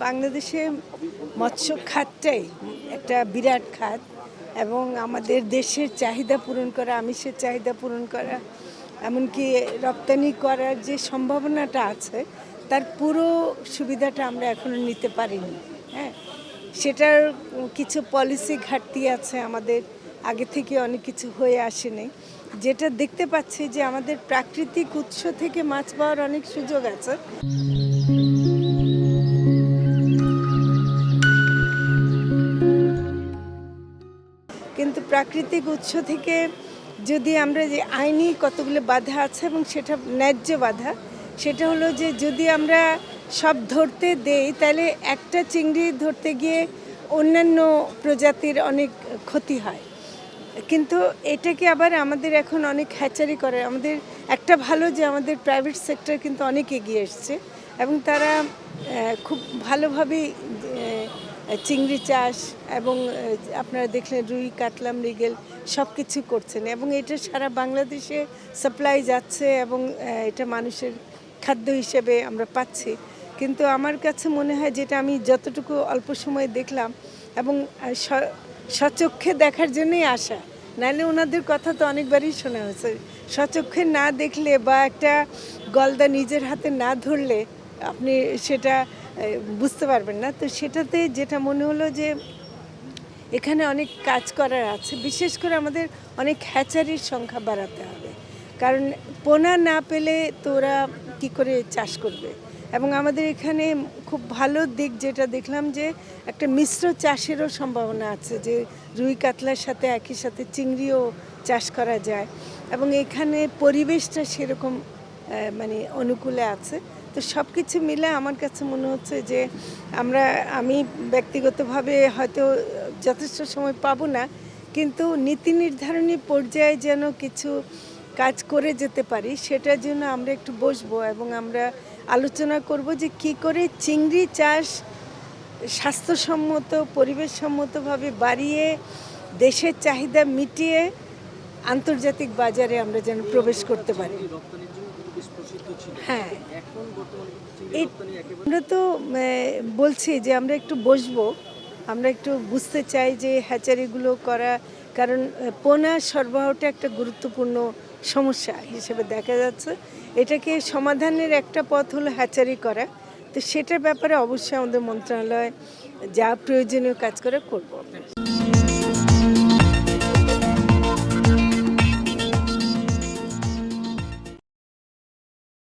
বাংলাদেশে মৎস্য খাতটাই একটা বিরাট খাত এবং আমাদের দেশের চাহিদা পূরণ করা, আমিষের চাহিদা পূরণ করা, এমনকি রপ্তানি করার যে সম্ভাবনাটা আছে তার পুরো সুবিধাটা আমরা এখনো নিতে পারিনি। হ্যাঁ, সেটার কিছু পলিসি ঘাটতি আছে, আমাদের আগে থেকে অনেক কিছু হয়ে আসেনি। যেটা দেখতে পাচ্ছি যে আমাদের প্রাকৃতিক উৎস থেকে মাছ পাওয়ার অনেক সুযোগ আছে। কিন্তু প্রাকৃতিক উৎস থেকে যদি আমরা যে আইনি কতগুলো বাধা আছে এবং সেটা ন্যায্য বাধা, সেটা হলো যে যদি আমরা সব ধরতে দেই তাহলে একটা চিংড়ি ধরতে গিয়ে অন্যান্য প্রজাতির অনেক ক্ষতি হয়। কিন্তু এটাকে আবার আমাদের এখন অনেক হ্যাচারি করে, আমাদের একটা ভালো যে আমাদের প্রাইভেট সেক্টর কিন্তু অনেক এগিয়ে এসছে এবং তারা খুব ভালোভাবেই চিংড়ি চাষ এবং আপনারা দেখলেন রুই, কাতলা, মৃগেল সব কিছু করছেন এবং এটা সারা বাংলাদেশে সাপ্লাই যাচ্ছে এবং এটা মানুষের খাদ্য হিসেবে আমরা পাচ্ছি। কিন্তু আমার কাছে মনে হয় যেটা আমি যতটুকু অল্প সময় দেখলাম এবং স্বচক্ষে দেখার জন্যই আসা, নাহলে ওনাদের কথা তো অনেকবারই শোনা হয়েছে। স্বচক্ষে না দেখলে বা একটা গলদা নিজের হাতে না ধরলে আপনি সেটা বুঝতে পারবেন না। তো সেটাতে যেটা মনে হলো যে এখানে অনেক কাজ করার আছে, বিশেষ করে আমাদের অনেক হ্যাচারির সংখ্যা বাড়াতে হবে, কারণ পোনা না পেলে তো ওরা কী করে চাষ করবে। এবং আমাদের এখানে খুব ভালো দিক যেটা দেখলাম যে একটা মিশ্র চাষেরও সম্ভাবনা আছে, যে রুই কাতলার সাথে একই সাথে চিংড়িও চাষ করা যায় এবং এখানে পরিবেশটা সেরকম মানে অনুকূলে আছে। তো সব কিছু মিলে আমার কাছে মনে হচ্ছে যে আমি ব্যক্তিগতভাবে হয়তো যথেষ্ট সময় পাবো না, কিন্তু নীতি নির্ধারণী পর্যায়ে যেন কিছু কাজ করে যেতে পারি সেটার জন্য আমরা একটু বসবো এবং আমরা আলোচনা করব যে কি করে চিংড়ি চাষ স্বাস্থ্যসম্মত, পরিবেশসম্মতভাবে বাড়িয়ে দেশের চাহিদা মিটিয়ে আন্তর্জাতিক বাজারে আমরা যেন প্রবেশ করতে পারি। হ্যাঁ, আমরা তো বলছি যে আমরা একটু বসবো, আমরা একটু বুঝতে চাই যে হ্যাচারিগুলো করা, কারণ পোনা সরবরাহটা একটা গুরুত্বপূর্ণ সমস্যা হিসেবে দেখা যাচ্ছে। এটাকে সমাধানের একটা পথ হলো হ্যাচারি করা। তো সেটার ব্যাপারে অবশ্যই আমাদের মন্ত্রণালয় যা প্রয়োজনীয় কাজ করে করব।